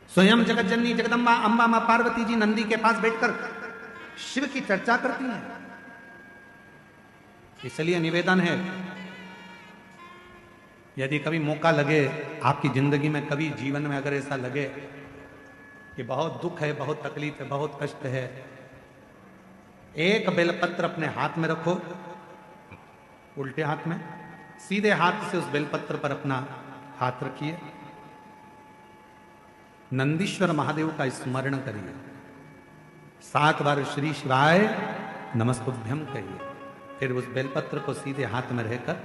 स्वयं जगत जननी जगदम्बा अम्बा मां पार्वती जी नंदी के पास बैठकर शिव की चर्चा करती हैं। इसलिए निवेदन है, यदि कभी मौका लगे आपकी जिंदगी में, कभी जीवन में अगर ऐसा लगे कि बहुत दुख है, बहुत तकलीफ है, बहुत कष्ट है, एक बेलपत्र अपने हाथ में रखो, उल्टे हाथ में, सीधे हाथ से उस बेलपत्र पर अपना हाथ रखिए, नंदीश्वर महादेव का स्मरण करिए, 7 बार श्री शिवाय नमस्तुभ्यम कहिए। फिर उस बेलपत्र को सीधे हाथ में रहकर,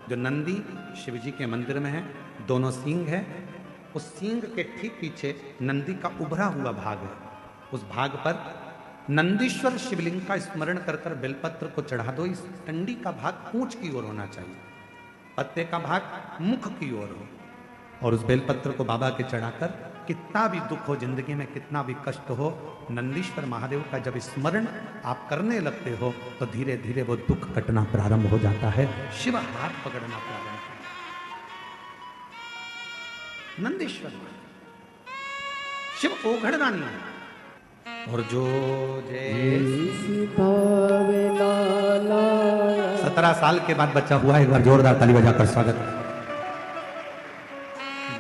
जो नंदी शिव जी के मंदिर में है, दोनों सींग है, उस सींग के ठीक पीछे नंदी का उभरा हुआ भाग है, उस भाग पर नंदीश्वर शिवलिंग का स्मरण कर कर बेलपत्र को चढ़ा दो। इस टंडी का भाग पूंछ की ओर होना चाहिए, पत्ते का भाग मुख की ओर हो, और उस बेलपत्र को बाबा के चढ़ाकर, कितना भी दुख हो जिंदगी में, कितना भी कष्ट हो, नंदीश्वर महादेव का जब स्मरण आप करने लगते हो तो धीरे धीरे वो दुख कटना प्रारंभ हो जाता है, शिव हाथ पकड़ना प्रारंभ हो जाता है। नंदीश्वर शिव ओघड़ना नहीं है। और जो 17 साल के बाद बच्चा हुआ, एक बार जोरदार ताली बजाकर स्वागत है।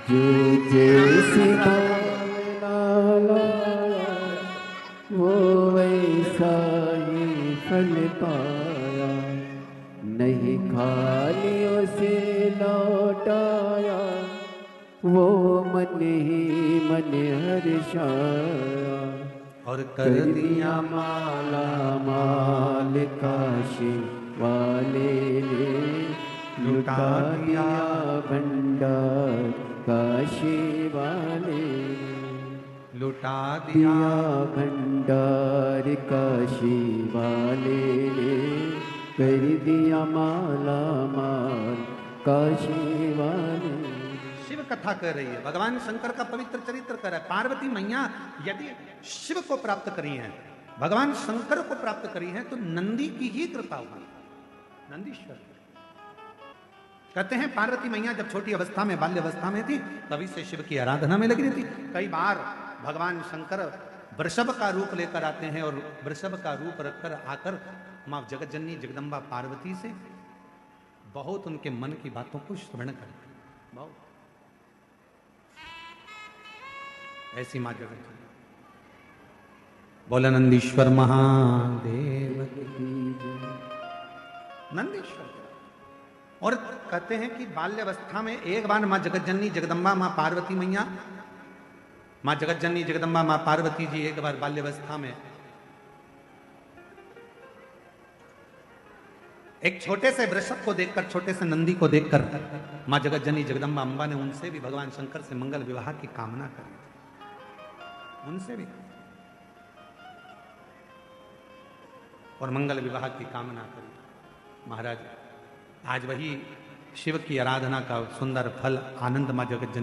जो जैसी वो वैसा ही फल पाया, नहीं खाली उसे लौटाया, वो मन ही मन हर्षाया, और कर दिया माला माल काशी वाले ने, लुटा दिया भंडार काशी वाले, लुटा दिया भंडार काशी वाले ने, कर दिया माला माल काशी वाले। शिव कथा कर रही है, भगवान शंकर का पवित्र चरित्र कर रहा है। पार्वती मैया यदि शिव को प्राप्त करी है, भगवान शंकर को प्राप्त करी है, तो नंदी की ही कृपा हुई, नंदीश्वर। कहते हैं पार्वती मैया जब छोटी अवस्था में, बाल्य अवस्था में थी, तभी से शिव की आराधना में लगी रहती। कई बार भगवान शंकर वृषभ का रूप लेकर आते हैं, और वृषभ का रूप रखकर आकर मां जगतजननी जगदम्बा पार्वती से बहुत उनके मन की बातों को श्रवण करते हैं। बहुत ऐसी मां जगतजननी। बोला नंदीश्वर महादेव की जय। नंदीश्वर। और कहते हैं कि बाल्यावस्था में एक बार मां जगतजननी जगदम्बा मां पार्वती मैया, मां जगतजननी जगदम्बा मां पार्वती जी एक बार बाल्यावस्था में एक छोटे से वृषभ को देखकर, छोटे से नंदी को देखकर मां जगतजननी जगदम्बा अम्बा ने उनसे भी भगवान शंकर से मंगल विवाह की कामना करी, उनसे भी, और मंगल विवाह की कामना करी। महाराज आज वही शिव की आराधना का सुंदर फल आनंद मां जगतजननी